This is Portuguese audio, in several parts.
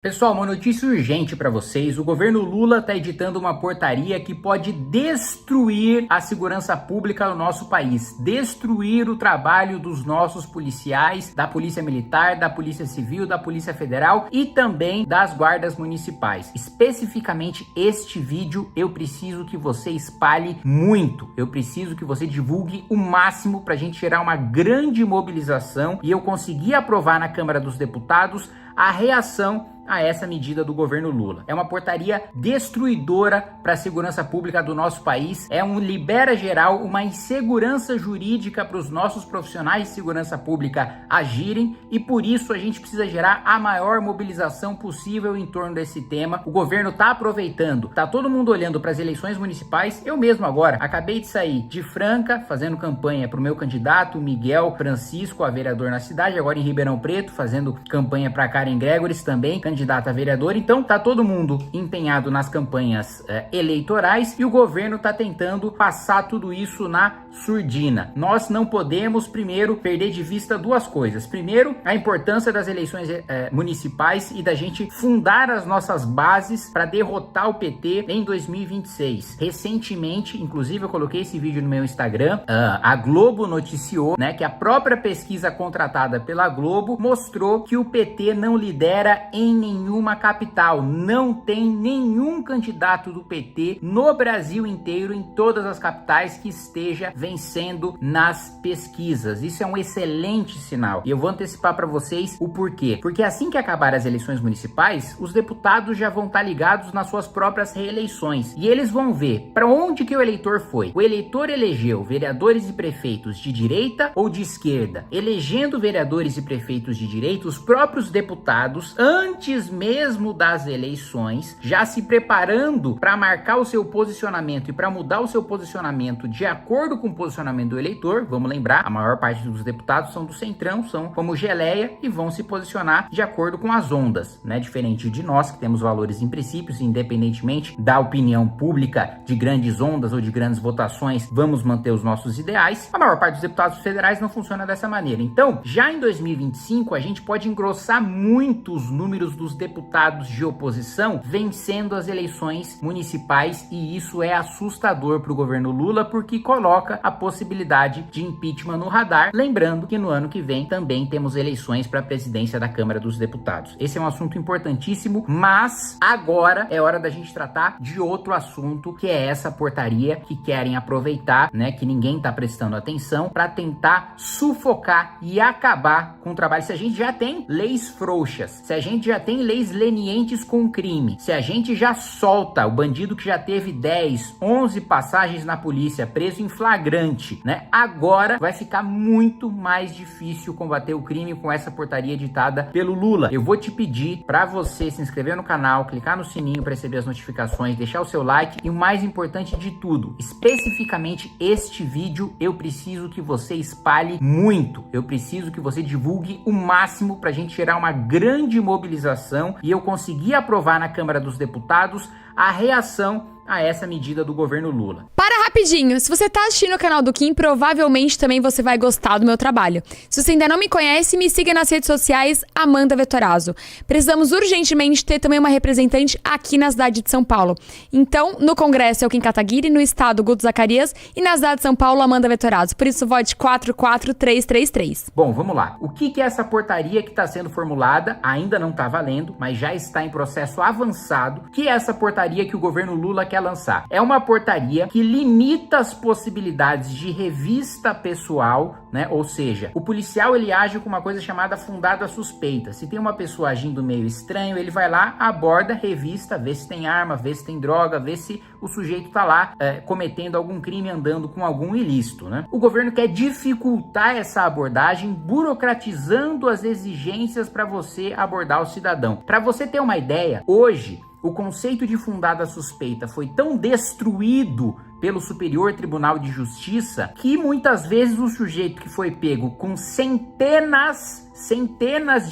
Pessoal, uma notícia urgente para vocês. O governo Lula está editando uma portaria que pode destruir a segurança pública no nosso país, destruir o trabalho dos nossos policiais, da Polícia Militar, da Polícia Civil, da Polícia Federal e também das guardas municipais. Especificamente este vídeo eu preciso que você espalhe muito, eu preciso que você divulgue o máximo para a gente gerar uma grande mobilização e eu conseguir aprovar na Câmara dos Deputados a reação a essa medida do governo Lula. É uma portaria destruidora para a segurança pública do nosso país, é um libera geral, uma insegurança jurídica para os nossos profissionais de segurança pública agirem e por isso a gente precisa gerar a maior mobilização possível em torno desse tema. O governo tá aproveitando, tá todo mundo olhando para as eleições municipais. Eu mesmo agora acabei de sair de Franca fazendo campanha para o meu candidato Miguel Francisco, a vereador na cidade, agora em Ribeirão Preto, fazendo campanha para Karen Gregoris também, candidata a vereador. Então tá todo mundo empenhado nas campanhas eleitorais e o governo tá tentando passar tudo isso na surdina. Nós não podemos, primeiro, perder de vista duas coisas. Primeiro, a importância das eleições municipais e da gente fundar as nossas bases para derrotar o PT em 2026. Recentemente, inclusive eu coloquei esse vídeo no meu Instagram, a Globo noticiou, né, que a própria pesquisa contratada pela Globo mostrou que o PT não lidera em nenhuma capital, não tem nenhum candidato do PT no Brasil inteiro, em todas as capitais, que esteja vencendo nas pesquisas. Isso é um excelente sinal e eu vou antecipar para vocês o porquê. Porque assim que acabar as eleições municipais, os deputados já vão estar ligados nas suas próprias reeleições e eles vão ver para onde que o eleitor foi. O eleitor elegeu vereadores e prefeitos de direita ou de esquerda. Elegendo vereadores e prefeitos de direita, os próprios deputados, antes mesmo das eleições, já se preparando para marcar o seu posicionamento e para mudar o seu posicionamento de acordo com o posicionamento do eleitor. Vamos lembrar, a maior parte dos deputados são do centrão, são como geleia e vão se posicionar de acordo com as ondas, né? Diferente de nós, que temos valores e princípios, independentemente da opinião pública de grandes ondas ou de grandes votações, vamos manter os nossos ideais. A maior parte dos deputados federais não funciona dessa maneira. Então, já em 2025, a gente pode engrossar muito os números dos deputados de oposição vencendo as eleições municipais e isso é assustador para o governo Lula porque coloca a possibilidade de impeachment no radar, lembrando que no ano que vem também temos eleições para a presidência da Câmara dos Deputados. Esse é um assunto importantíssimo, mas agora é hora da gente tratar de outro assunto, que é essa portaria que querem aproveitar, né, que ninguém tá prestando atenção, para tentar sufocar e acabar com o trabalho. Se a gente já tem leis frouxas, se a gente já tem leis lenientes com o crime, se a gente já solta o bandido que já teve 10, 11 passagens na polícia, preso em flagrante, né? Agora vai ficar muito mais difícil combater o crime com essa portaria editada pelo Lula. Eu vou te pedir para você se inscrever no canal, clicar no sininho para receber as notificações, deixar o seu like e o mais importante de tudo, especificamente este vídeo, eu preciso que você espalhe muito. Eu preciso que você divulgue o máximo para a gente gerar uma grande mobilização e eu conseguir aprovar na Câmara dos Deputados a reação a essa medida do governo Lula. Para rapidinho, se você tá assistindo o canal do Kim, provavelmente também você vai gostar do meu trabalho. Se você ainda não me conhece, me siga nas redes sociais, Amanda Vettorazzo. Precisamos urgentemente ter também uma representante aqui na cidade de São Paulo. Então, no Congresso é o Kim Kataguiri, no Estado, Guto Zacarias, e na cidade de São Paulo, Amanda Vettorazzo. Por isso, vote 44333. Bom, vamos lá. O que é essa portaria que está sendo formulada? Ainda não está valendo, mas já está em processo avançado. O que é essa portaria que o governo Lula quer lançar? É uma portaria que limita as possibilidades de revista pessoal, né? Ou seja, o policial ele age com uma coisa chamada fundada suspeita. Se tem uma pessoa agindo meio estranho, ele vai lá, aborda, revista, vê se tem arma, vê se tem droga, vê se o sujeito tá lá cometendo algum crime, andando com algum ilícito, né? O governo quer dificultar essa abordagem, burocratizando as exigências para você abordar o cidadão. Para você ter uma ideia, hoje o conceito de fundada suspeita foi tão destruído pelo Superior Tribunal de Justiça que muitas vezes o sujeito que foi pego com centenas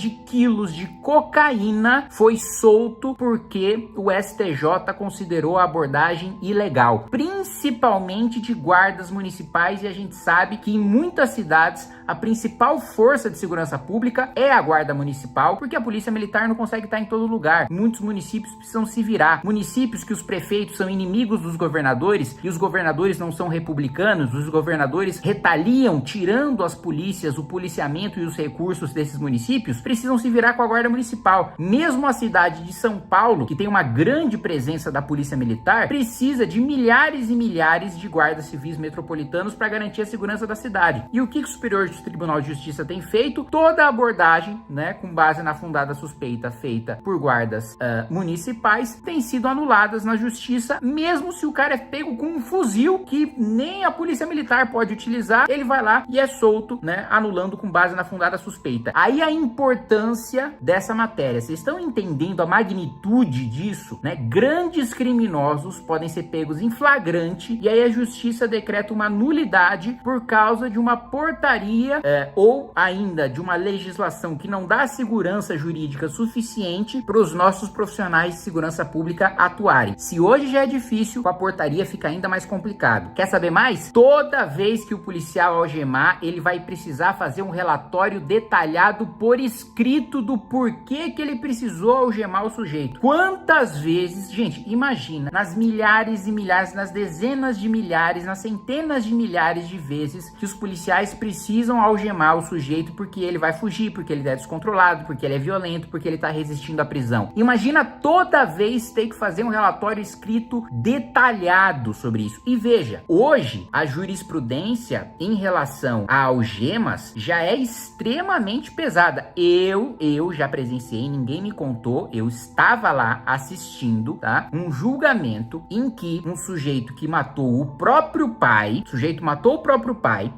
de quilos de cocaína foi solto porque o STJ considerou a abordagem ilegal, principalmente de guardas municipais, e a gente sabe que em muitas cidades a principal força de segurança pública é a guarda municipal, porque a polícia militar não consegue estar em todo lugar. Muitos municípios precisam se virar. Municípios que os prefeitos são inimigos dos governadores e os governadores não são republicanos, os governadores retaliam tirando as polícias, o policiamento e os recursos desses municípios, precisam se virar com a guarda municipal. Mesmo a cidade de São Paulo, que tem uma grande presença da polícia militar, precisa de milhares e milhares de guardas civis metropolitanos para garantir a segurança da cidade. E o que o Superior Tribunal de Justiça tem feito? Toda a abordagem, né, com base na fundada suspeita feita por guardas municipais, tem sido anuladas na justiça, mesmo se o cara é pego com um fuzil que nem a polícia militar pode utilizar, ele vai lá e é solto, né, anulando com base na fundada suspeita. Aí a importância dessa matéria, vocês estão entendendo a magnitude disso, né? Grandes criminosos podem ser pegos em flagrante e aí a justiça decreta uma nulidade por causa de uma portaria ou ainda de uma legislação que não dá segurança jurídica suficiente para os nossos profissionais de segurança pública atuarem. Se hoje já é difícil, com a portaria fica ainda mais complicado. Quer saber mais? Toda vez que o policial algemar, ele vai precisar fazer um relatório detalhado por escrito do porquê que ele precisou algemar o sujeito. Quantas vezes, gente, imagina, nas milhares e milhares, nas dezenas de milhares, nas centenas de milhares de vezes que os policiais precisam algemar o sujeito porque ele vai fugir, porque ele é descontrolado, porque ele é violento, porque ele tá resistindo à prisão. Imagina toda vez ter que fazer um relatório escrito detalhado sobre isso. E veja, hoje a jurisprudência em relação a algemas já é extremamente pesada. Eu já presenciei, ninguém me contou, eu estava lá assistindo, tá? Um julgamento em que um sujeito que matou o próprio pai,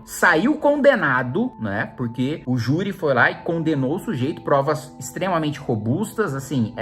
saiu condenado, né? Porque o júri foi lá e condenou o sujeito, provas extremamente robustas, assim,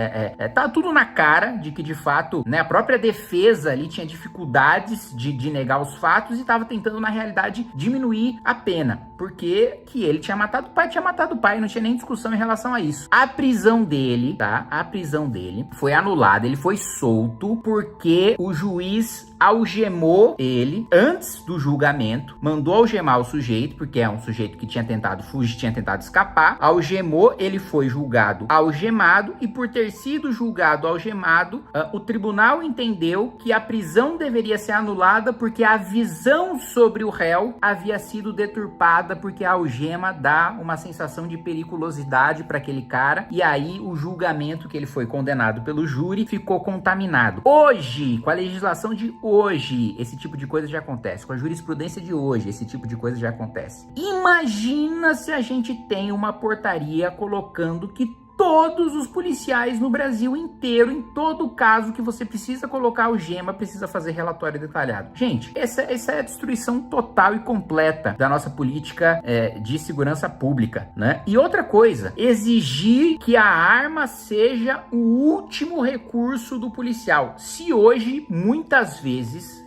tá tudo na cara de que de fato, né, a própria defesa ali tinha dificuldades de negar os fatos e estava tentando na realidade diminuir a pena, porque que ele tinha matado o pai, não tinha nem discussão em relação a isso. A prisão dele, tá? A prisão dele foi anulada, ele foi solto porque o juiz algemou ele antes do julgamento, mandou algemar o sujeito, porque é um sujeito que tinha tentado fugir, tinha tentado escapar, algemou, ele foi julgado algemado e por ter sido julgado algemado, o tribunal entendeu que a prisão deveria ser anulada porque a visão sobre o réu havia sido deturpada, porque a algema dá uma sensação de periculosidade para aquele cara, e aí o julgamento que ele foi condenado pelo júri ficou contaminado. Hoje, com a legislação de hoje, esse tipo de coisa já acontece. Com a jurisprudência de hoje, esse tipo de coisa já acontece. Imagina se a gente tem uma portaria colocando que todos os policiais no Brasil inteiro, em todo caso que você precisa colocar algema, precisa fazer relatório detalhado. Gente, essa é a destruição total e completa da nossa política de segurança pública, né? E outra coisa, exigir que a arma seja o último recurso do policial. Se hoje, muitas vezes,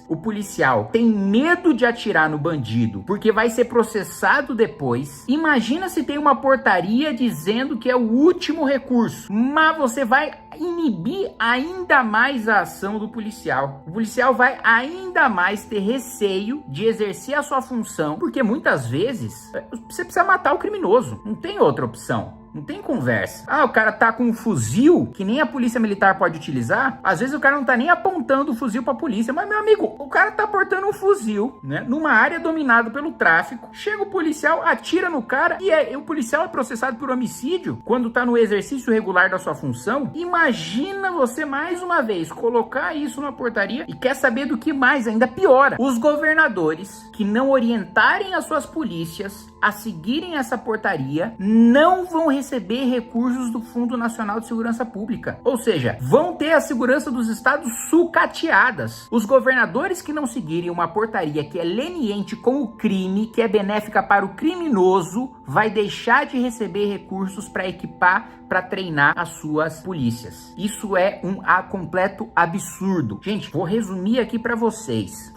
o policial tem medo de atirar no bandido porque vai ser processado depois, imagina se tem uma portaria dizendo que é o último recurso, mas você vai inibir ainda mais a ação do policial. O policial vai ainda mais ter receio de exercer a sua função, porque muitas vezes você precisa matar o criminoso, não tem outra opção. Não tem conversa. O cara tá com um fuzil que nem a polícia militar pode utilizar. Às vezes o cara não tá nem apontando o fuzil pra polícia. Mas, meu amigo, o cara tá portando um fuzil, né? Numa área dominada pelo tráfico. Chega o policial, atira no cara e o policial é processado por homicídio quando tá no exercício regular da sua função. Imagina você, mais uma vez, colocar isso na portaria e quer saber do que mais? Ainda piora. Os governadores que não orientarem as suas polícias a seguirem essa portaria não vão receber recursos do Fundo Nacional de Segurança Pública. Ou seja, vão ter a segurança dos estados sucateadas. Os governadores que não seguirem uma portaria que é leniente com o crime, que é benéfica para o criminoso, vai deixar de receber recursos para equipar, para treinar as suas polícias. Isso é um completo absurdo. Gente, vou resumir aqui para vocês.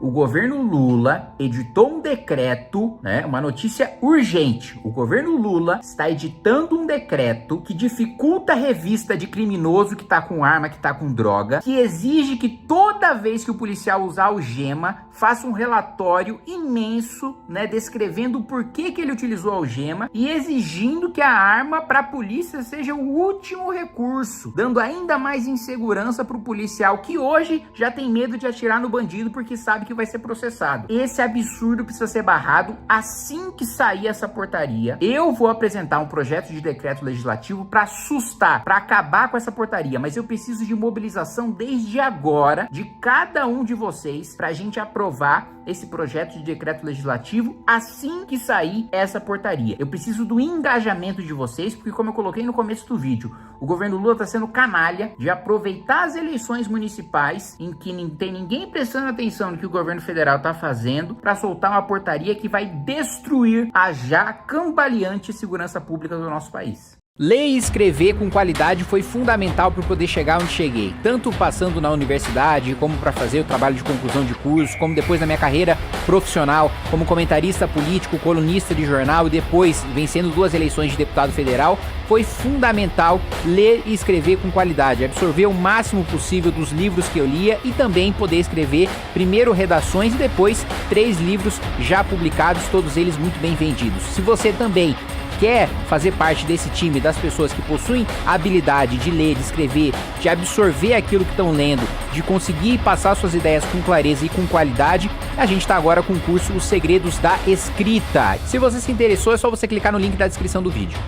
O governo Lula editou um decreto, né? Uma notícia urgente. O governo Lula está editando um decreto que dificulta a revista de criminoso que tá com arma, que tá com droga, que exige que toda vez que o policial usar algema, faça um relatório imenso, né? Descrevendo o porquê que ele utilizou a algema e exigindo que a arma para a polícia seja o último recurso, dando ainda mais insegurança para o policial que hoje já tem medo de atirar no bandido porque sabe que vai ser processado. Esse absurdo precisa ser barrado assim que sair essa portaria. Eu vou apresentar um projeto de decreto legislativo para assustar, para acabar com essa portaria, mas eu preciso de mobilização desde agora de cada um de vocês para a gente aprovar esse projeto de decreto legislativo assim que sair essa portaria. Eu preciso do engajamento de vocês, porque como eu coloquei no começo do vídeo, o governo Lula está sendo canalha de aproveitar as eleições municipais em que não tem ninguém prestando atenção no que o governo federal está fazendo para soltar uma portaria que vai destruir a já cambaleante segurança pública do nosso país. Ler e escrever com qualidade foi fundamental para poder chegar onde cheguei, tanto passando na universidade, como para fazer o trabalho de conclusão de curso, como depois na minha carreira profissional, como comentarista político, colunista de jornal e depois vencendo 2 eleições de deputado federal. Foi fundamental ler e escrever com qualidade, absorver o máximo possível dos livros que eu lia e também poder escrever primeiro redações e depois 3 livros já publicados, todos eles muito bem vendidos. Se você também quer fazer parte desse time das pessoas que possuem a habilidade de ler, de escrever, de absorver aquilo que estão lendo, de conseguir passar suas ideias com clareza e com qualidade, a gente está agora com o curso Os Segredos da Escrita. Se você se interessou, é só você clicar no link da descrição do vídeo.